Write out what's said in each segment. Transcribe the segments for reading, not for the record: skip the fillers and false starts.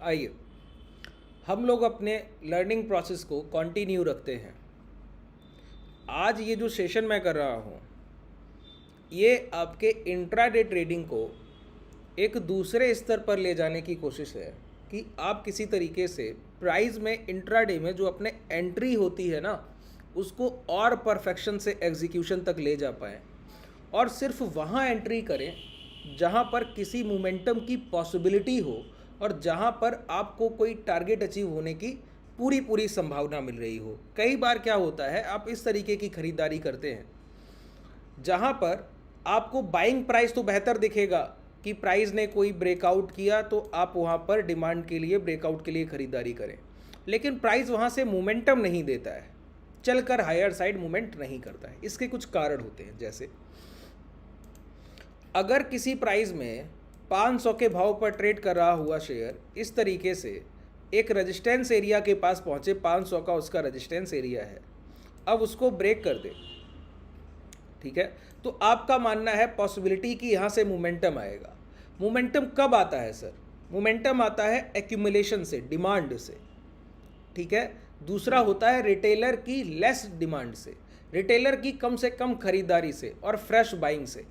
आइए हम लोग अपने लर्निंग प्रोसेस को कंटिन्यू रखते हैं। आज ये जो सेशन मैं कर रहा हूँ ये आपके इंट्राडे ट्रेडिंग को एक दूसरे स्तर पर ले जाने की कोशिश है कि आप किसी तरीके से प्राइस में इंट्राडे में जो अपने एंट्री होती है ना उसको और परफेक्शन से एग्जीक्यूशन तक ले जा पाएँ और सिर्फ वहाँ एंट्री करें जहाँ पर किसी मोमेंटम की पॉसिबिलिटी हो और जहाँ पर आपको कोई टारगेट अचीव होने की पूरी पूरी संभावना मिल रही हो। कई बार क्या होता है आप इस तरीके की खरीदारी करते हैं जहाँ पर आपको बाइंग प्राइस तो बेहतर दिखेगा कि प्राइस ने कोई ब्रेकआउट किया तो आप वहाँ पर डिमांड के लिए ब्रेकआउट के लिए खरीदारी करें, लेकिन प्राइस वहाँ से मोमेंटम नहीं देता है, चलकर हायर साइड मूवमेंट नहीं करता है। इसके कुछ कारण होते हैं, जैसे अगर किसी प्राइस में 500 के भाव पर ट्रेड कर रहा हुआ शेयर इस तरीके से एक रेजिस्टेंस एरिया के पास पहुंचे, 500 का उसका रेजिस्टेंस एरिया है, अब उसको ब्रेक कर दे, ठीक है, तो आपका मानना है पॉसिबिलिटी कि यहाँ से मोमेंटम आएगा। मोमेंटम कब आता है सर? मोमेंटम आता है एक्यूमुलेशन से, डिमांड से, ठीक है। दूसरा होता है रिटेलर की लेस डिमांड से, रिटेलर की कम से कम खरीदारी से और फ्रेश बाइंग से,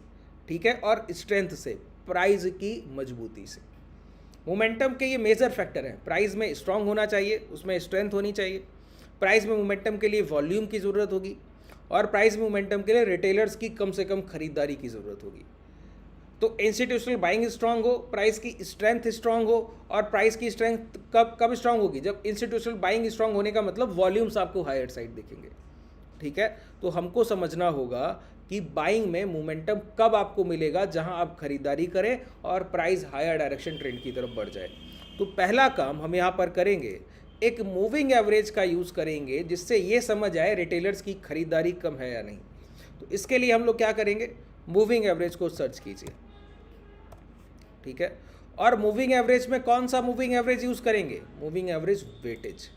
ठीक है, और स्ट्रेंथ से, प्राइस की मजबूती से। मोमेंटम के ये मेजर फैक्टर हैं। प्राइस में स्ट्रांग होना चाहिए, उसमें स्ट्रेंथ होनी चाहिए, प्राइस में मोमेंटम के लिए वॉल्यूम की ज़रूरत होगी और प्राइस में मोमेंटम के लिए रिटेलर्स की कम से कम खरीदारी की ज़रूरत होगी। तो इंस्टीट्यूशनल बाइंग स्ट्रांग हो, प्राइस की स्ट्रेंथ स्ट्रांग हो, और प्राइस की स्ट्रेंथ कब स्ट्रांग होगी? जब इंस्टीट्यूशनल बाइंग स्ट्रांग होने का मतलब वॉल्यूम्स आपको हायर साइड दिखेंगे, ठीक है। तो हमको समझना होगा कि बाइंग में मोमेंटम कब आपको मिलेगा, जहां आप खरीदारी करें और प्राइस हायर डायरेक्शन ट्रेंड की तरफ बढ़ जाए। तो पहला काम हम यहाँ पर करेंगे, एक मूविंग एवरेज का यूज़ करेंगे जिससे ये समझ आए रिटेलर्स की खरीदारी कम है या नहीं। तो इसके लिए हम लोग क्या करेंगे, मूविंग एवरेज को सर्च कीजिए, ठीक है। और मूविंग एवरेज में कौन सा मूविंग एवरेज यूज़ करेंगे? Moving average weightage.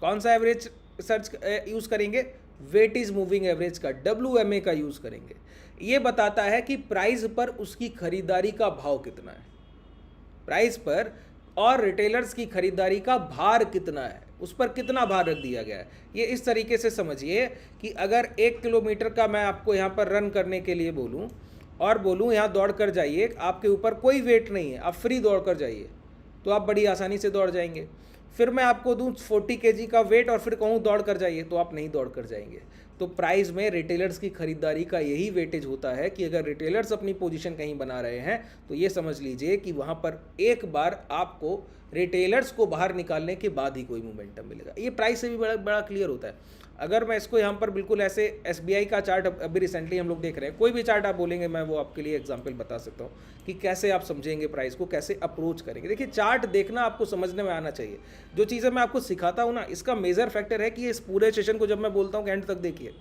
कौन सा एवरेज सर्च यूज़ करेंगे? वेटेज मूविंग एवरेज का, WMA का यूज़ करेंगे। ये बताता है कि प्राइस पर उसकी खरीदारी का भाव कितना है, प्राइस पर और रिटेलर्स की खरीदारी का भार कितना है, उस पर कितना भार रख दिया गया है। ये इस तरीके से समझिए कि अगर 1 किलोमीटर का मैं आपको यहाँ पर रन करने के लिए बोलूँ और बोलूँ यहाँ दौड़ कर जाइए, आपके ऊपर कोई वेट नहीं है, आप फ्री दौड़ कर जाइए, तो आप बड़ी आसानी से दौड़ जाएंगे। फिर मैं आपको दूँ 40 kg का वेट और फिर कहूँ दौड़ कर जाइए, तो आप नहीं दौड़ कर जाएंगे। तो प्राइस में रिटेलर्स की खरीदारी का यही वेटेज होता है कि अगर रिटेलर्स अपनी पोजीशन कहीं बना रहे हैं तो ये समझ लीजिए कि वहाँ पर एक बार आपको रिटेलर्स को बाहर निकालने के बाद ही कोई मोमेंटम मिलेगा। ये प्राइस से भी बड़ा बड़ा क्लियर होता है। अगर मैं इसको यहाँ पर बिल्कुल ऐसे SBI का चार्ट अभी रिसेंटली हम लोग देख रहे हैं, कोई भी चार्ट आप बोलेंगे मैं वो आपके लिए एग्जांपल बता सकता हूँ कि कैसे आप समझेंगे प्राइस को, कैसे अप्रोच करेंगे। देखिए चार्ट देखना आपको समझने में आना चाहिए। जो चीज़ें मैं आपको सिखाता हूँ ना, इसका मेजर फैक्टर है कि इस पूरे सेशन को जब मैं बोलता हूँ कि एंड तक देखिए,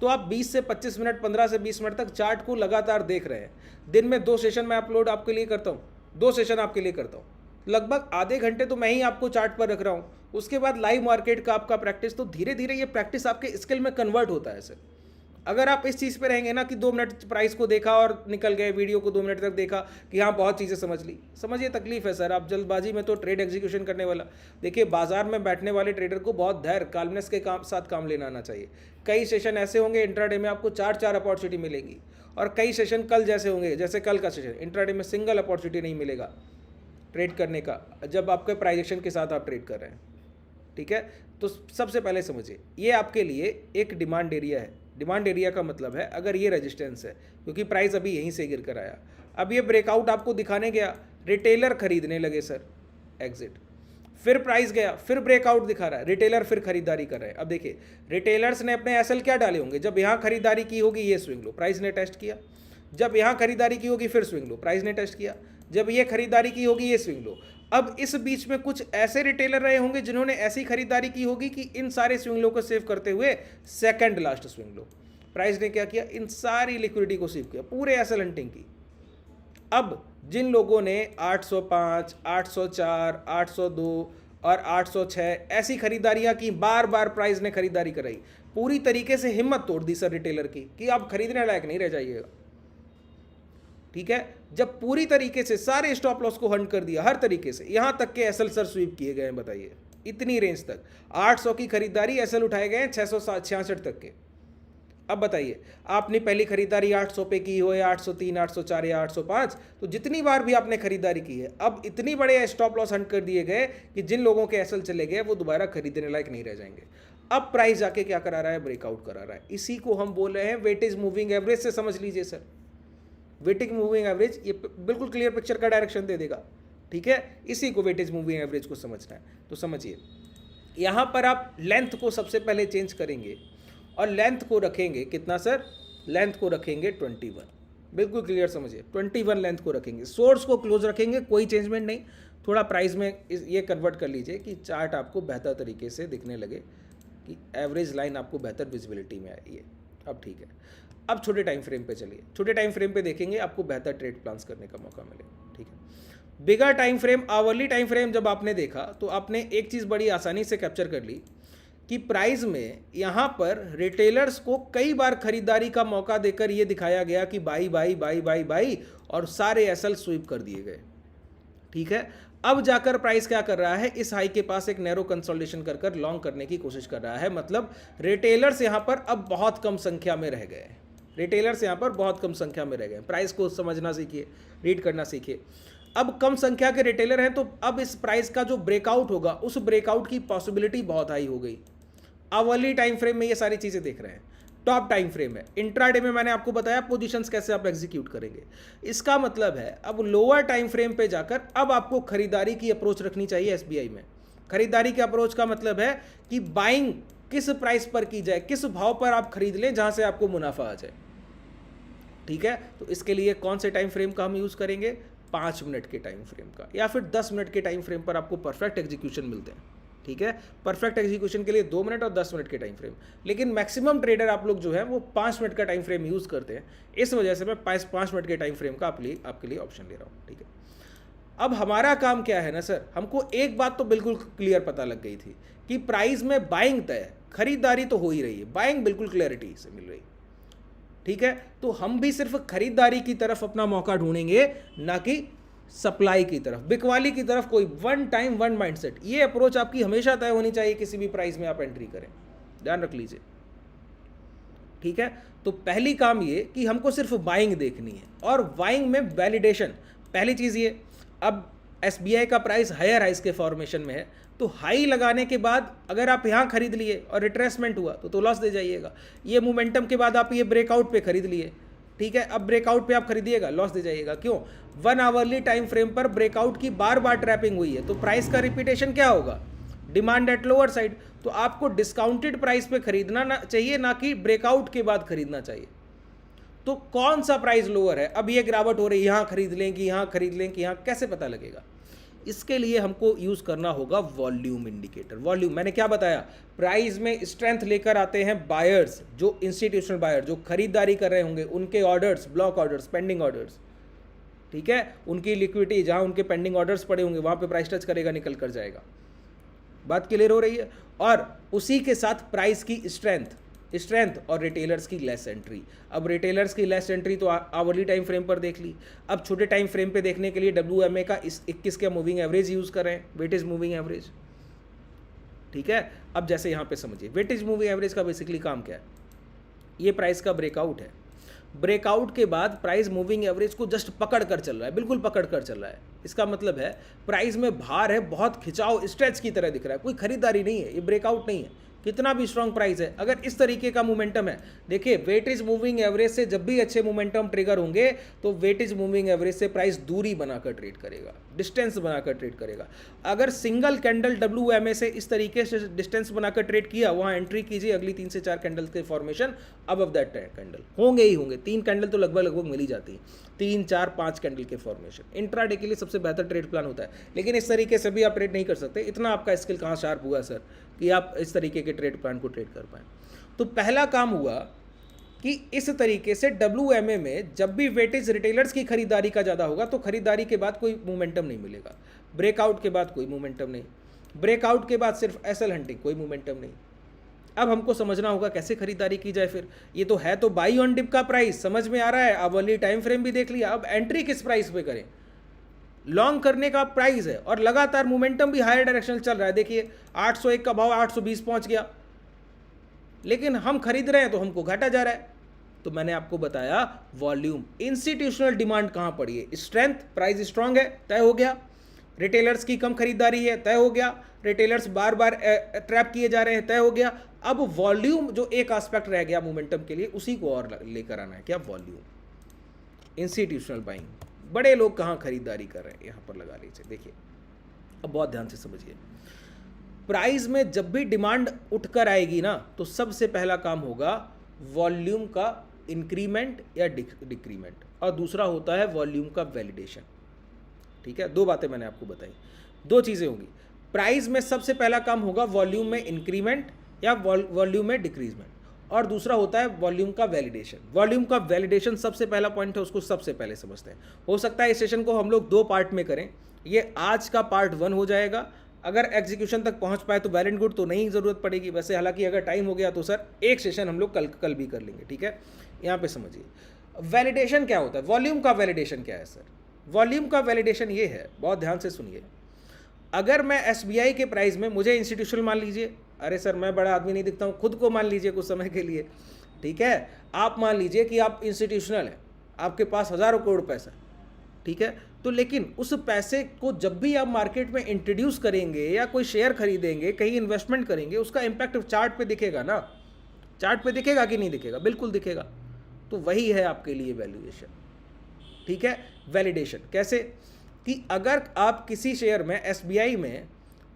तो आप 20 से 25 मिनट, 15 से 20 मिनट तक चार्ट को लगातार देख रहे हैं। दिन में 2 सेशन मैं अपलोड आपके लिए करता हूँ, 2 सेशन आपके लिए करता हूँ, लगभग आधे घंटे तो मैं ही आपको चार्ट पर रख रहा हूँ। उसके बाद लाइव मार्केट का आपका प्रैक्टिस, तो धीरे धीरे ये प्रैक्टिस आपके स्किल में कन्वर्ट होता है सर। अगर आप इस चीज़ पे रहेंगे ना कि 2 मिनट प्राइस को देखा और निकल गए, वीडियो को 2 मिनट तक देखा कि हाँ बहुत चीज़ें समझ ली, समझिए तकलीफ है सर। आप जल्दबाजी में तो ट्रेड एग्जीक्यूशन करने वाला, देखिए बाजार में बैठने वाले ट्रेडर को बहुत धैर्य, काल्मनेस के साथ काम लेना आना चाहिए। कई सेशन ऐसे होंगे इंट्राडे में आपको 4 अपॉर्चुनिटी मिलेंगी, और कई सेशन कल जैसे होंगे, जैसे कल का सेशन इंट्राडे में सिंगल अपॉर्चुनिटी नहीं मिलेगा ट्रेड करने का, जब आपके प्राइस एक्शन के साथ आप ट्रेड कर रहे हैं, ठीक है। तो सबसे पहले समझिए ये आपके लिए एक डिमांड एरिया है। डिमांड एरिया का मतलब है अगर ये रेजिस्टेंस है, क्योंकि प्राइस अभी यहीं से गिर कर आया, अब ये ब्रेकआउट आपको दिखाने गया, रिटेलर खरीदने लगे सर, एग्जिट, फिर प्राइस गया, फिर ब्रेकआउट दिखा रहा है, रिटेलर फिर खरीदारी कर रहे हैं। अब देखिए रिटेलर्स ने अपने एसएल क्या डाले होंगे, जब यहाँ खरीदारी की होगी ये स्विंग लो, प्राइस ने टेस्ट किया, जब यहाँ खरीदारी की होगी फिर स्विंग लो, प्राइस ने टेस्ट किया, जब ये खरीदारी की होगी ये स्विंग लो। अब इस बीच में कुछ ऐसे रिटेलर रहे होंगे जिन्होंने ऐसी खरीदारी की होगी कि इन सारे स्विंग लो को सेव करते हुए second last swing low price ने क्या किया, इन सारी लिक्विडिटी को सेव किया, पूरे एसएल हंटिंग की। अब जिन लोगों ने 805, 804, 802 और 806 ऐसी खरीदारियां की, बार बार प्राइस ने खरीदारी कराई, पूरी तरीके से हिम्मत तोड़ दी सर रिटेलर की कि आप खरीदने लायक नहीं रह जाइएगा, ठीक है। जब पूरी तरीके से सारे स्टॉप लॉस को हंट कर दिया हर तरीके से, यहां तक के एसएल सर स्वीप किए गए हैं, बताइए इतनी रेंज तक 800 की खरीदारी, एसएल उठाए गए हैं 666 तक के। अब बताइए आपने पहली खरीदारी 800 पे की हो या 803, 804 या 805, तो जितनी बार भी आपने खरीदारी की है, अब इतनी बड़े स्टॉप लॉस हंट कर दिए गए कि जिन लोगों के एसएल चले गए वो दोबारा खरीदने लायक नहीं रह जाएंगे। अब प्राइस जाके क्या करा रहा है, ब्रेकआउट करा रहा है। इसी को हम बोल रहे हैं वेटेज मूविंग एवरेज से समझ लीजिए सर। वेटेज मूविंग एवरेज ये बिल्कुल क्लियर पिक्चर का डायरेक्शन दे देगा, ठीक है। इसी को वेटेज मूविंग एवरेज को समझना है। तो समझिए यहाँ पर आप लेंथ को सबसे पहले चेंज करेंगे और लेंथ को रखेंगे कितना सर, लेंथ को रखेंगे 21, बिल्कुल क्लियर समझिए 21 लेंथ को रखेंगे। सोर्स को क्लोज रखेंगे, कोई चेंजमेंट नहीं। थोड़ा प्राइस में ये कन्वर्ट कर लीजिए कि चार्ट आपको बेहतर तरीके से दिखने लगे, कि एवरेज लाइन आपको बेहतर विजिबिलिटी में आई है। अब ठीक है, अब छोटे टाइम फ्रेम पे चलिए। छोटे टाइम फ्रेम पे देखेंगे आपको बेहतर ट्रेड प्लान्स करने का मौका मिलेगा, ठीक है। Bigger time frame, hourly time frame जब आपने देखा तो आपने एक चीज़ बड़ी आसानी से कैप्चर कर ली कि प्राइस में यहाँ पर रिटेलर्स को कई बार खरीदारी का मौका देकर ये दिखाया गया कि by by by by by, और सारे एसएल स्वीप कर दिए गए, ठीक है। अब जाकर प्राइस क्या कर रहा है, इस हाई के पास एक नैरो कंसोलिडेशन कर कर लॉन्ग करने की कोशिश कर रहा है। मतलब रिटेलर्स यहाँ पर अब बहुत कम संख्या में रह गए, रिटेलर्स यहाँ पर बहुत कम संख्या में रह गए। प्राइस को समझना सीखिए, रीड करना सीखिए। अब कम संख्या के रिटेलर हैं तो अब इस प्राइस का जो ब्रेकआउट होगा उस ब्रेकआउट की पॉसिबिलिटी बहुत हाई हो गई। आवरली टाइम फ्रेम में ये सारी चीजें देख रहे हैं। टॉप टाइम फ्रेम है, इंट्राडे में मैंने आपको बताया पोजीशंस कैसे आप एग्जीक्यूट करेंगे। इसका मतलब है अब लोअर टाइम फ्रेम पे जाकर अब आपको खरीदारी की अप्रोच रखनी चाहिए। एसबीआई में खरीदारी की अप्रोच का मतलब है कि बाइंग किस प्राइस पर की जाए, किस भाव पर आप खरीद लें जहां से आपको मुनाफा आ जाए, ठीक है। तो इसके लिए कौन से टाइम फ्रेम का हम यूज करेंगे, 5 मिनट के टाइम फ्रेम का, या फिर 10 मिनट के टाइम फ्रेम पर आपको परफेक्ट एग्जीक्यूशन मिलते हैं, ठीक है। परफेक्ट एग्जीक्यूशन के लिए 2 मिनट और 10 मिनट के टाइम फ्रेम, लेकिन मैक्सिमम ट्रेडर आप लोग जो है वो 5 मिनट का टाइम फ्रेम यूज करते हैं। इस वजह से मैं 5 मिनट के टाइम फ्रेम का आपके लिए ऑप्शन ले रहा हूँ, ठीक है। अब हमारा काम क्या है ना सर, हमको एक बात तो बिल्कुल क्लियर पता लग गई थी कि प्राइस में बाइंग तय है, खरीदारी तो हो ही रही है, बाइंग बिल्कुल क्लैरिटी से मिल रही, ठीक है। तो हम भी सिर्फ खरीदारी की तरफ अपना मौका ढूंढेंगे, ना कि सप्लाई की तरफ, बिकवाली की तरफ। कोई वन टाइम वन माइंडसेट, ये अप्रोच आपकी हमेशा तय होनी चाहिए किसी भी प्राइस में आप एंट्री करें, ध्यान रख लीजिए, ठीक है। तो पहली काम ये कि हमको सिर्फ बाइंग देखनी है, और बाइंग में वैलिडेशन पहली चीज ये। अब एसबीआई का प्राइस हायर हाइस के फॉर्मेशन में है, तो हाई लगाने के बाद अगर आप यहाँ खरीद लिए और रिट्रेसमेंट हुआ तो लॉस दे जाइएगा। ये मोमेंटम के बाद आप ये ब्रेकआउट पे खरीद लिए, ठीक है। अब ब्रेकआउट पे आप खरीदिएगा, लॉस दे जाइएगा। क्यों, 1 आवरली टाइम फ्रेम पर ब्रेकआउट की बार बार ट्रैपिंग हुई है, तो प्राइस का रिपीटेशन क्या होगा, डिमांड एट लोअर साइड। तो आपको डिस्काउंटेड प्राइस पे खरीदना चाहिए, ना कि ब्रेकआउट के बाद खरीदना चाहिए। तो कौन सा प्राइस लोअर है, अब ये गिरावट हो रही है, यहाँ खरीद लें कि यहाँ खरीद लें कि यहाँ, कैसे पता लगेगा। इसके लिए हमको यूज करना होगा वॉल्यूम इंडिकेटर। वॉल्यूम मैंने क्या बताया, प्राइस में स्ट्रेंथ लेकर आते हैं बायर्स, जो इंस्टीट्यूशनल बायर जो खरीदारी कर रहे होंगे, उनके orders, block orders, pending orders, ठीक है। उनकी लिक्विडिटी, जहां उनके पेंडिंग ऑर्डर्स पड़े होंगे वहां पे प्राइस टच करेगा, निकल कर जाएगा। बात क्लियर हो रही है। और उसी के साथ प्राइस की स्ट्रेंथ और रिटेलर्स की लेस एंट्री। अब रिटेलर्स की लेस एंट्री तो आवरली टाइम फ्रेम पर देख ली। अब छोटे टाइम फ्रेम पे देखने के लिए WMA का 21 का मूविंग एवरेज यूज करें, वेटेज मूविंग एवरेज, ठीक है। अब जैसे यहाँ पे समझिए वेटेज मूविंग एवरेज का बेसिकली काम क्या है, ये प्राइस का ब्रेकआउट है। ब्रेकआउट के बाद प्राइस मूविंग एवरेज को जस्ट पकड़ कर चल रहा है, बिल्कुल पकड़ कर चल रहा है। इसका मतलब है प्राइस में भार है, बहुत खिंचाव, स्ट्रेच की तरह दिख रहा है, कोई खरीदारी नहीं है, ये ब्रेकआउट नहीं है। कितना भी स्ट्रॉन्ग प्राइस है, अगर इस तरीके का मोमेंटम है, देखिए वेटेज मूविंग एवरेज से जब भी अच्छे मोमेंटम ट्रिगर होंगे तो वेटेज मूविंग एवरेज से प्राइस दूरी बनाकर ट्रेड करेगा, डिस्टेंस बनाकर ट्रेड करेगा। अगर सिंगल कैंडल WMA से इस तरीके से डिस्टेंस बनाकर ट्रेड किया, वहां एंट्री कीजिए, अगली 3 से 4 कैंडल के फॉर्मेशन अबव दैट कैंडल होंगे ही होंगे। 3 कैंडल तो लगभग मिल ही जाती है, 3, 4, 5 कैंडल के फॉर्मेशन इंट्राडे के लिए सबसे बेहतर ट्रेड प्लान होता है। लेकिन इस तरीके से भी आप ट्रेड नहीं कर सकते, इतना आपका स्किल कहाँ शार्प हुआ सर कि आप इस तरीके के ट्रेड प्लान को ट्रेड कर पाएं। तो पहला काम हुआ कि इस तरीके से WMA में जब भी वेटेज रिटेलर्स की खरीदारी का ज़्यादा होगा तो खरीदारी के बाद कोई मोमेंटम नहीं मिलेगा, ब्रेकआउट के बाद कोई मोमेंटम नहीं, ब्रेकआउट के बाद सिर्फ एसएल हंटिंग, कोई मोमेंटम नहीं। अब हमको समझना होगा कैसे खरीदारी की जाए। फिर ये तो है, तो बाई ऑन डिप का प्राइस समझ में आ रहा है, अब अर्ली टाइम फ्रेम भी देख लिया, अब एंट्री किस प्राइस पे करें, लॉन्ग करने का प्राइस है और लगातार मोमेंटम भी हायर डायरेक्शन चल रहा है। देखिए 801 का भाव 820 पहुंच गया, लेकिन हम खरीद रहे हैं तो हमको घाटा जा रहा है। तो मैंने आपको बताया वॉल्यूम, इंस्टीट्यूशनल डिमांड कहां पड़ी है, स्ट्रेंथ, प्राइस स्ट्रांग है, तय हो गया। रिटेलर्स की कम खरीदारी है, तय हो गया। रिटेलर्स बार बार ट्रैप किए जा रहे हैं, तय हो गया। अब वॉल्यूम जो एक एस्पेक्ट रह गया मोमेंटम के लिए, उसी को और लेकर आना है, क्या, वॉल्यूम, इंस्टीट्यूशनल बाइंग, बड़े लोग कहां खरीदारी कर रहे हैं, यहां पर लगा लीजिए। देखिए अब बहुत ध्यान से समझिए, प्राइस में जब भी डिमांड उठकर आएगी ना, तो सबसे पहला काम होगा वॉल्यूम का इंक्रीमेंट या डिक्रीमेंट, और दूसरा होता है वॉल्यूम का वैलिडेशन। ठीक है, दो बातें मैंने आपको बताई, दो चीजें होंगी। प्राइस में सबसे पहला काम होगा वॉल्यूम में इंक्रीमेंट या वॉल्यूम में डिक्रीजमेंट, और दूसरा होता है वॉल्यूम का वैलिडेशन। वॉल्यूम का वैलिडेशन सबसे पहला पॉइंट है, उसको सबसे पहले समझते हैं। हो सकता है इस सेशन को हम लोग दो पार्ट में करें, ये आज का पार्ट 1 हो जाएगा। अगर एग्जीक्यूशन तक पहुंच पाए तो वेल एंड गुड, तो नहीं ज़रूरत पड़ेगी। वैसे हालांकि अगर टाइम हो गया तो सर एक सेशन हम लोग कल भी कर लेंगे। ठीक है, यहाँ पे समझिए वैलिडेशन क्या होता है, वॉल्यूम का वैलिडेशन क्या है। सर वॉल्यूम का वैलिडेशन ये है, बहुत ध्यान से सुनिए। अगर मैं एसबीआई के प्राइस में, मुझे इंस्टीट्यूशनल मान लीजिए, अरे सर मैं बड़ा आदमी नहीं दिखता हूँ, खुद को मान लीजिए कुछ समय के लिए, ठीक है, आप मान लीजिए कि आप इंस्टीट्यूशनल हैं, आपके पास हज़ारों करोड़ पैसा, ठीक है, तो लेकिन उस पैसे को जब भी आप मार्केट में इंट्रोड्यूस करेंगे या कोई शेयर खरीदेंगे, कहीं इन्वेस्टमेंट करेंगे, उसका इम्पैक्ट चार्ट पे दिखेगा ना, चार्ट पे दिखेगा कि नहीं दिखेगा, बिल्कुल दिखेगा। तो वही है आपके लिए वैल्यूएशन। ठीक है, वैलिडेशन कैसे, कि अगर आप किसी शेयर में एसबीआई में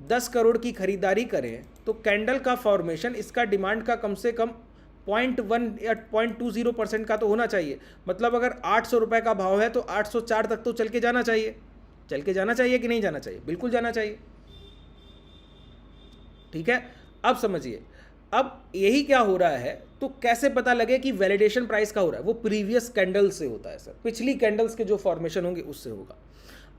10 करोड़ की खरीदारी करें तो कैंडल का फॉर्मेशन इसका डिमांड का कम से कम 0.1 या 0.20% का तो होना चाहिए। मतलब अगर 800 रुपये का भाव है तो 804 तक तो चल के जाना चाहिए। चल के जाना चाहिए कि नहीं जाना चाहिए, बिल्कुल जाना चाहिए। ठीक है, अब समझिए, अब यही क्या हो रहा है, तो कैसे पता लगे कि वैलिडेशन प्राइस का हो रहा है, वो प्रीवियस कैंडल से होता है सर, पिछली कैंडल्स के जो फॉर्मेशन होंगे उससे होगा।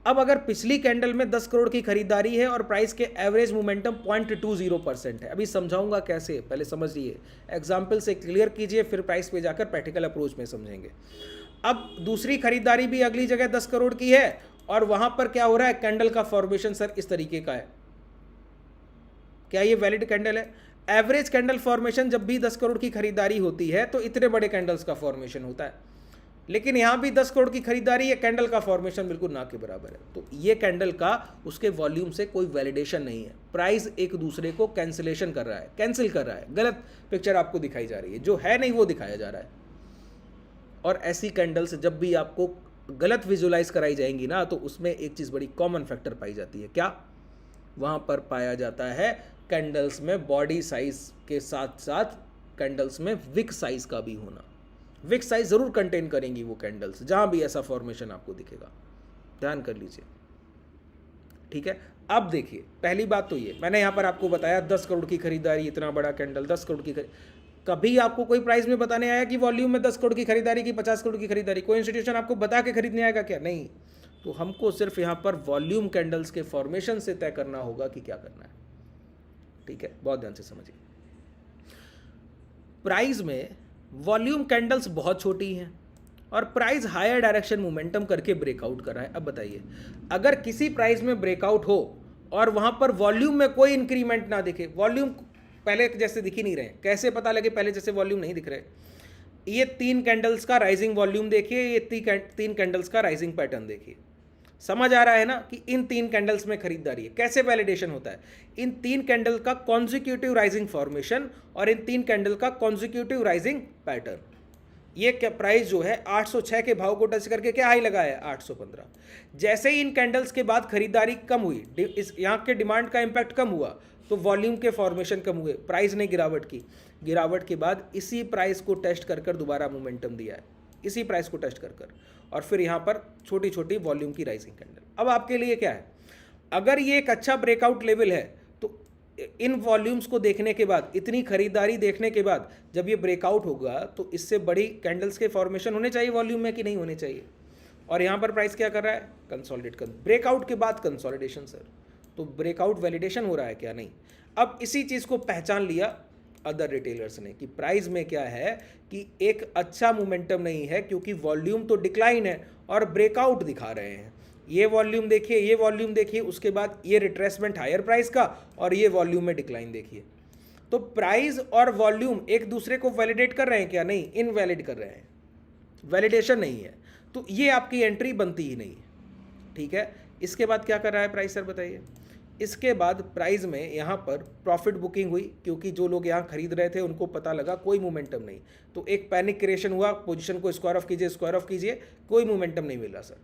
अब अगर पिछली कैंडल में 10 करोड़ की खरीदारी है और प्राइस के एवरेज मोमेंटम 0.20% है, अभी समझाऊंगा कैसे, पहले समझिए, एग्जाम्पल से क्लियर कीजिए, फिर प्राइस पे जाकर प्रैक्टिकल अप्रोच में समझेंगे। अब दूसरी खरीदारी भी अगली जगह 10 करोड़ की है और वहां पर क्या हो रहा है, कैंडल का फॉर्मेशन सर इस तरीके का है, क्या ये वैलिड कैंडल है? एवरेज कैंडल फॉर्मेशन जब भी 10 करोड़ की खरीदारी होती है तो इतने बड़े कैंडल्स का फॉर्मेशन होता है, लेकिन यहां भी 10 करोड़ की खरीदारी है, कैंडल का फॉर्मेशन बिल्कुल ना के बराबर है। तो ये कैंडल का उसके वॉल्यूम से कोई वैलिडेशन नहीं है, प्राइस एक दूसरे को कैंसिलेशन कर रहा है, कैंसिल कर रहा है, गलत पिक्चर आपको दिखाई जा रही है, जो है नहीं वो दिखाया जा रहा है। और ऐसी कैंडल्स जब भी आपको गलत विजुलाइज कराई जाएंगी ना, तो उसमें एक चीज बड़ी कॉमन फैक्टर पाई जाती है, क्या, वहां पर पाया जाता है कैंडल्स में बॉडी साइज के साथ साथ कैंडल्स में विक साइज का भी होना। विक साइज जरूर कंटेन करेंगी वो कैंडल्स, जहां भी ऐसा फॉर्मेशन आपको दिखेगा, ध्यान कर लीजिए। ठीक है, अब देखिए, पहली बात तो ये मैंने यहां पर आपको बताया 10 करोड़ की खरीदारी, इतना बड़ा कैंडल, 10 करोड़ की कभी आपको कोई प्राइस में बताने आया कि वॉल्यूम में 10 करोड़ की खरीदारी की, 50 करोड़ की खरीदारी, कोई इंस्टीट्यूशन आपको बता के खरीदने आएगा क्या? नहीं। तो हमको सिर्फ यहां पर वॉल्यूम कैंडल्स के फॉर्मेशन से तय करना होगा कि क्या करना है। ठीक है, बहुत ध्यान से समझिए। प्राइस में वॉल्यूम कैंडल्स बहुत छोटी हैं और प्राइस हायर डायरेक्शन मोमेंटम करके ब्रेकआउट कर रहा है। अब बताइए, अगर किसी प्राइस में ब्रेकआउट हो और वहां पर वॉल्यूम में कोई इंक्रीमेंट ना दिखे, वॉल्यूम पहले जैसे दिख ही नहीं रहे, कैसे पता लगे पहले जैसे वॉल्यूम नहीं दिख रहे? ये 3 कैंडल्स का राइजिंग वॉल्यूम देखिए, ये 3 कैंडल्स का राइजिंग पैटर्न देखिए, समझ आ रहा है ना कि इन 3 कैंडल्स में खरीदारी है। कैसे वैलिडेशन होता है? इन 3 कैंडल का कॉन्जिक्यूटिव राइजिंग फॉर्मेशन और इन 3 कैंडल का कॉन्जिक्यूटिव राइजिंग पैटर्न। ये क्या प्राइस जो है 806 के भाव को टच करके क्या हाई लगा है, 815। जैसे ही इन कैंडल्स के बाद खरीदारी कम हुई, इस यहाँ के डिमांड का इंपैक्ट कम हुआ, तो वॉल्यूम के फॉर्मेशन कम हुए, प्राइस ने गिरावट की। गिरावट के बाद इसी प्राइस को टेस्ट कर कर दोबारा मोमेंटम दिया है, इसी प्राइस को टेस्ट कर कर, और फिर यहाँ पर छोटी छोटी वॉल्यूम की राइजिंग कैंडल। अब आपके लिए क्या है, अगर ये एक अच्छा ब्रेकआउट लेवल है तो इन वॉल्यूम्स को देखने के बाद, इतनी खरीदारी देखने के बाद जब ये ब्रेकआउट होगा तो इससे बड़ी कैंडल्स के फॉर्मेशन होने चाहिए वॉल्यूम में कि नहीं होने चाहिए? और यहाँ पर प्राइस क्या कर रहा है, कंसोलिडेट कर, ब्रेकआउट के बाद कंसोलिडेशन सर, तो ब्रेकआउट वैलिडेशन हो रहा है क्या? नहीं। अब इसी चीज़ को पहचान लिया अदर रिटेलर्स ने कि प्राइस में क्या है कि एक अच्छा मोमेंटम नहीं है, क्योंकि वॉल्यूम तो डिक्लाइन है और ब्रेकआउट दिखा रहे हैं। ये वॉल्यूम देखिए, ये वॉल्यूम देखिए, उसके बाद ये रिट्रेसमेंट हायर प्राइस का, और ये वॉल्यूम में डिक्लाइन देखिए। तो प्राइस और वॉल्यूम एक दूसरे को वैलिडेट कर रहे हैं क्या? नहीं, इनवैलिड कर रहे हैं, वैलिडेशन नहीं है, तो ये आपकी एंट्री बनती ही नहीं है। ठीक है, इसके बाद क्या कर रहा है प्राइस, सर बताइए। इसके बाद प्राइस में यहाँ पर प्रॉफिट बुकिंग हुई, क्योंकि जो लोग यहाँ खरीद रहे थे उनको पता लगा कोई मोमेंटम नहीं, तो एक पैनिक क्रिएशन हुआ, पोजीशन को स्क्वायर ऑफ कीजिए, स्क्वायर ऑफ कीजिए, कोई मोमेंटम नहीं मिल रहा सर।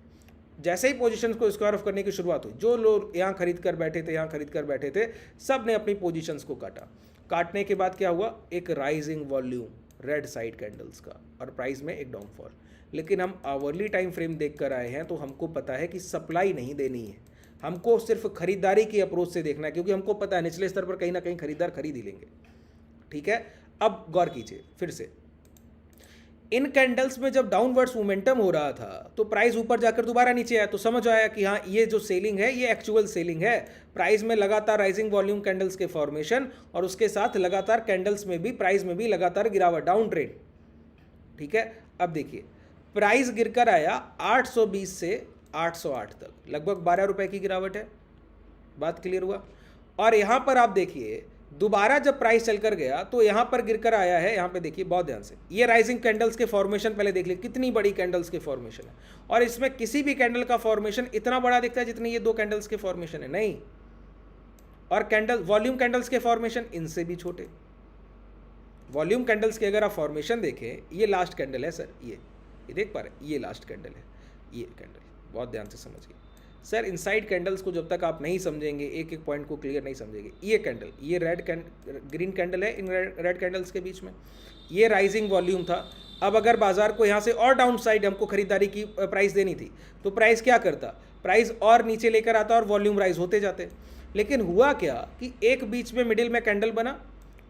जैसे ही पोजीशन को स्क्वायर ऑफ करने की शुरुआत हुई, जो लोग यहाँ खरीद कर बैठे थे, यहाँ खरीद कर बैठे थे, सब ने अपनी पोजीशंस को काटा। काटने के बाद क्या हुआ, एक rising volume red side candles का, और प्राइस में एक डाउनफॉल। लेकिन हम आवरली टाइम फ्रेम देख कर आए हैं, तो हमको पता है कि सप्लाई नहीं देनी है, हमको सिर्फ खरीदारी की अप्रोच से देखना है, क्योंकि हमको पता है निचले स्तर पर कहीं ना कहीं खरीदार खरीद ही लेंगे। ठीक है, अब गौर कीजिए फिर से, इन कैंडल्स में जब डाउनवर्ड्स मोमेंटम हो रहा था तो प्राइस ऊपर जाकर दोबारा नीचे आया, तो समझ आया कि हाँ ये जो सेलिंग है ये एक्चुअल सेलिंग है। प्राइस में लगातार राइजिंग वॉल्यूम कैंडल्स के फॉर्मेशन, और उसके साथ लगातार कैंडल्स में भी, प्राइस में भी लगातार गिरावट, डाउन ट्रेंड। ठीक है, अब देखिए प्राइस गिरकर आया 820 से 808 तक, लगभग 12 रुपए की गिरावट है, बात क्लियर हुआ। और यहाँ पर आप देखिए दोबारा जब प्राइस चलकर गया तो यहाँ पर गिरकर आया है, यहाँ पे देखिए बहुत ध्यान से, ये राइजिंग कैंडल्स के फॉर्मेशन पहले देख लीजिए, कितनी बड़ी कैंडल्स के फॉर्मेशन है, और इसमें किसी भी कैंडल का फॉर्मेशन इतना बड़ा दिखता है जितनी ये दो कैंडल्स के फॉर्मेशन है, नहीं। और कैंडल वॉल्यूम कैंडल्स के फॉर्मेशन इनसे भी छोटे। वॉल्यूम कैंडल्स के अगर आप फॉर्मेशन देखें, ये लास्ट कैंडल है सर, ये देख पा रहे हैं, ये लास्ट कैंडल है, ये कैंडल, बहुत ध्यान से समझिए सर। इनसाइड कैंडल्स को जब तक आप नहीं समझेंगे, एक एक पॉइंट को क्लियर नहीं समझेंगे, ये कैंडल, ये ग्रीन कैंडल है, इन रेड कैंडल्स के बीच में ये राइजिंग वॉल्यूम था। अब अगर बाजार को यहाँ से और डाउन साइड हमको खरीदारी की प्राइस देनी थी, तो प्राइस क्या करता, प्राइस और नीचे लेकर आता और वॉल्यूम राइज होते जाते। लेकिन हुआ क्या कि एक बीच में मिडिल में कैंडल बना,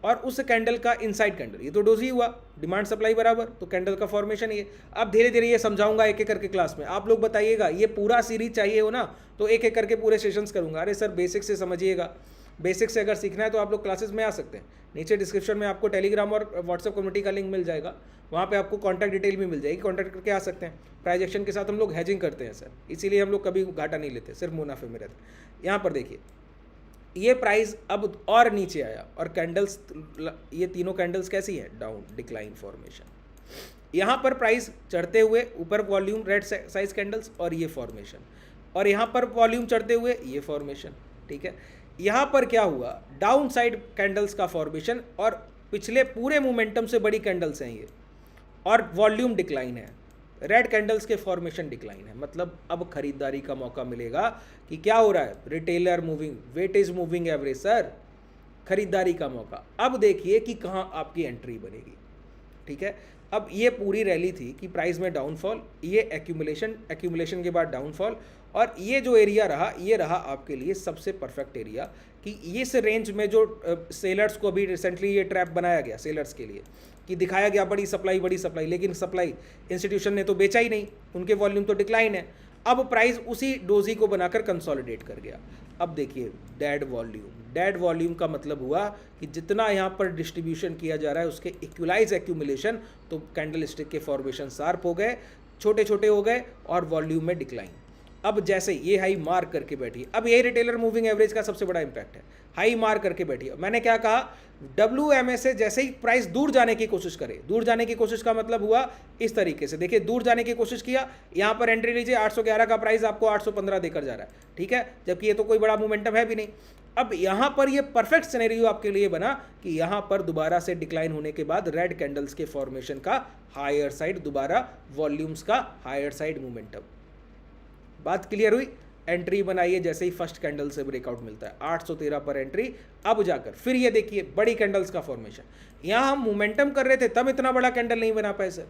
और उस कैंडल का इनसाइड कैंडल, ये तो डोजी हुआ, डिमांड सप्लाई बराबर, तो कैंडल का फॉर्मेशन ये। अब धीरे धीरे ये समझाऊंगा एक एक करके क्लास में, आप लोग बताइएगा, ये पूरा सीरीज चाहिए हो ना, तो एक एक करके पूरे सेशंस करूंगा। अरे सर बेसिक से समझिएगा, बेसिक से अगर सीखना है तो आप लोग क्लासेस में आ सकते हैं, नीचे डिस्क्रिप्शन में आपको टेलीग्राम और व्हाट्सएप कम्युनिटी का लिंक मिल जाएगा, वहाँ पे आपको कॉन्टैक्ट डिटेल भी मिल जाएगी, कॉन्टैक्ट करके आ सकते हैं। प्राइस एक्शन के साथ हम लोग हेजिंग करते हैं सर, इसीलिए हम लोग कभी घाटा नहीं लेते, सिर्फ मुनाफे में रहते। यहाँ पर देखिए ये प्राइस अब और नीचे आया, और कैंडल्स, ये तीनों कैंडल्स कैसी हैं, डाउन, डिक्लाइन फॉर्मेशन। यहाँ पर प्राइस चढ़ते हुए ऊपर वॉल्यूम रेड साइज कैंडल्स और ये फॉर्मेशन, और यहाँ पर वॉल्यूम चढ़ते हुए ये फॉर्मेशन। ठीक है, यहाँ पर क्या हुआ, डाउन साइड कैंडल्स का फॉर्मेशन, और पिछले पूरे मोमेंटम से बड़ी कैंडल्स हैं ये, और वॉल्यूम डिक्लाइन है, रेड कैंडल्स के फॉर्मेशन डिक्लाइन है। मतलब अब खरीदारी का मौका मिलेगा कि क्या हो रहा है, retailer moving, weightage moving average sir, खरीदारी का मौका। अब देखिए कि कहाँ आपकी एंट्री बनेगी। ठीक है, अब ये पूरी रैली थी कि प्राइस में डाउनफॉल, ये एक्यूमुलेशन के बाद डाउनफॉल, और ये जो एरिया रहा, ये रहा आपके लिए सबसे परफेक्ट एरिया कि इस रेंज में जो सेलर्स को अभी रिसेंटली ये ट्रैप बनाया गया सेलर्स के लिए कि दिखाया गया बड़ी सप्लाई, लेकिन सप्लाई इंस्टीट्यूशन ने तो बेचा ही नहीं, उनके वॉल्यूम तो डिक्लाइन है। अब प्राइस उसी डोजी को बनाकर कंसोलिडेट कर गया। अब देखिए डेड वॉल्यूम का मतलब हुआ कि जितना यहाँ पर डिस्ट्रीब्यूशन किया जा रहा है उसके इक्वलाइज एक्यूमुलेशन, तो कैंडल स्टिक के फॉर्मेशन शार्प हो गए, छोटे छोटे हो गए, और वॉल्यूम में डिक्लाइन। अब जैसे ये हाई मार करके बैठी है, अब यही रिटेलर मूविंग एवरेज का सबसे बड़ा इंपैक्ट है, हाई मार करके बैठी है। मैंने क्या कहा, WMA से जैसे ही प्राइस दूर जाने की कोशिश करे, दूर जाने की कोशिश का मतलब हुआ इस तरीके से, देखिए दूर जाने की कोशिश किया, यहाँ पर एंट्री लीजिए, 811 का प्राइस आपको 815 देकर जा रहा है। ठीक है, जबकि ये तो कोई बड़ा मोमेंटम है भी नहीं। अब यहाँ पर ये परफेक्ट सिनेरियो आपके लिए बना कि यहाँ पर दोबारा से डिक्लाइन होने के बाद रेड कैंडल्स के फॉर्मेशन का हायर साइड, दोबारा वॉल्यूम्स का हायर साइड मोमेंटम। बात क्लियर हुई। एंट्री बनाइए जैसे ही फर्स्ट कैंडल से ब्रेकआउट मिलता है, 813 पर एंट्री। अब जाकर फिर ये देखिए बड़ी कैंडल्स का फॉर्मेशन, यहाँ हम मोमेंटम कर रहे थे तब इतना बड़ा कैंडल नहीं बना पाए सर,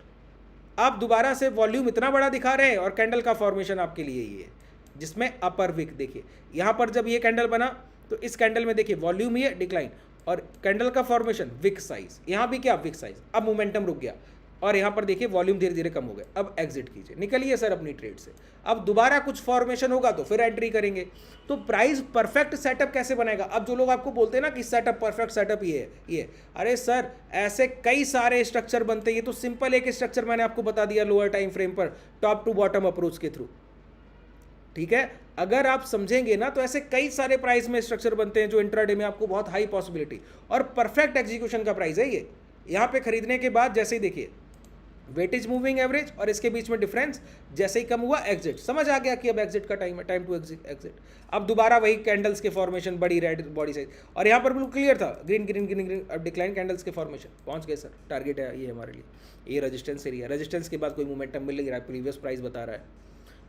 आप दोबारा से वॉल्यूम इतना बड़ा दिखा रहे हैं और कैंडल का फॉर्मेशन आपके लिए ये है जिसमें अपर विक देखिए, यहाँ पर जब ये कैंडल बना तो इस कैंडल में देखिए वॉल्यूम ही है डिक्लाइन, और कैंडल का फॉर्मेशन विक साइज, यहाँ भी क्या विक साइज। अब मोमेंटम रुक गया, और यहाँ पर देखिए वॉल्यूम धीरे धीरे कम हो गया। अब एग्जिट कीजिए, निकलिए सर अपनी ट्रेड से। अब दोबारा कुछ फॉर्मेशन होगा तो फिर एंट्री करेंगे। तो प्राइस परफेक्ट सेटअप कैसे बनाएगा? अब जो लोग आपको बोलते हैं ना कि सेटअप परफेक्ट सेटअप ये है, ये, अरे सर ऐसे कई सारे स्ट्रक्चर बनते हैं, ये तो सिंपल एक स्ट्रक्चर मैंने आपको बता दिया लोअर टाइम फ्रेम पर टॉप टू बॉटम अप्रोच के थ्रू। ठीक है, अगर आप समझेंगे ना तो ऐसे कई सारे प्राइस में स्ट्रक्चर बनते हैं जो इंट्राडे में आपको बहुत हाई पॉसिबिलिटी और परफेक्ट एग्जीक्यूशन का प्राइस है ये। यहाँ पे खरीदने के बाद जैसे ही देखिए वेटेज मूविंग एवरेज और इसके बीच में डिफरेंस जैसे ही कम हुआ एग्जिट, समझ आ गया कि अब एग्जिट का टाइम है, टाइम टू एग्जिट। अब दोबारा वही कैंडल्स के फॉर्मेशन, बड़ी रेड बॉडी साइज, और यहाँ पर बिल्कुल क्लियर था ग्रीन ग्रीन ग्रीन ग्रीन। अब डिक्लाइन कैंडल्स के फॉर्मेशन पहुंच गए सर, टारगेट है ये हमारे लिए, ये रेजिस्टेंस एरिया, रेजिस्टेंस के बाद कोई मोमेंटम मिल नहीं रहा है, प्रीवियस प्राइस बता रहा है,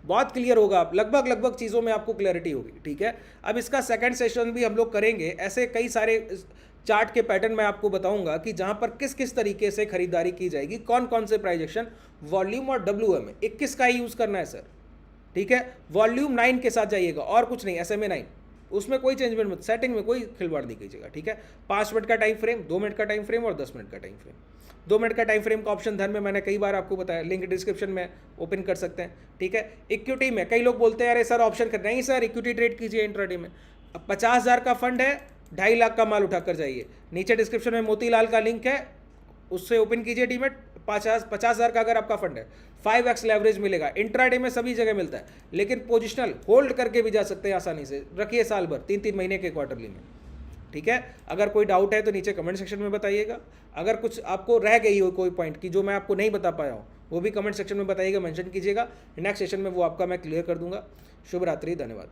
बहुत क्लियर होगा। आप लगभग चीज़ों में आपको क्लैरिटी होगी। ठीक है, अब इसका सेकंड सेशन भी हम लोग करेंगे, ऐसे कई सारे चार्ट के पैटर्न मैं आपको बताऊंगा कि जहां पर किस किस तरीके से खरीदारी की जाएगी, कौन कौन से प्राइस एक्शन, वॉल्यूम और WM 21 का ही यूज करना है सर। ठीक है, वॉल्यूम 9 के साथ जाइएगा और कुछ नहीं, SMA 9, उसमें कोई चेंजमेंट मत, सेटिंग में कोई खिलवाड़ नहीं कीजिएगा। ठीक है, 5 मिनट का टाइम फ्रेम, 2 मिनट का टाइम फ्रेम और 10 मिनट का टाइम फ्रेम। 2 मिनट का टाइम फ्रेम का ऑप्शन धन में मैंने कई बार आपको बताया, लिंक डिस्क्रिप्शन में ओपन कर सकते हैं। ठीक है, इक्विटी में कई लोग बोलते हैं अरे सर ऑप्शन कर, नहीं सर इक्विटी ट्रेड कीजिए इंट्राडे में। अब 50,000 का फंड है, 2.5 लाख का माल उठाकर जाइए, नीचे डिस्क्रिप्शन में मोतीलाल का लिंक है, उससे ओपन कीजिए डीमेट। 50,000 का अगर आपका फंड है 5x लेवरेज मिलेगा, इंट्राडे में सभी जगह मिलता है, लेकिन पोजिशनल होल्ड करके भी जा सकते हैं आसानी से, रखिए साल भर, 3-3 महीने के क्वार्टरली में। ठीक है, अगर कोई डाउट है तो नीचे कमेंट सेक्शन में बताइएगा। अगर कुछ आपको रह गई हो कोई पॉइंट की जो मैं आपको नहीं बता पाया हूँ, वो भी कमेंट सेक्शन में बताइएगा, मेंशन कीजिएगा, नेक्स्ट सेशन में वो आपका मैं क्लियर कर दूंगा। शुभ रात्रि, धन्यवाद।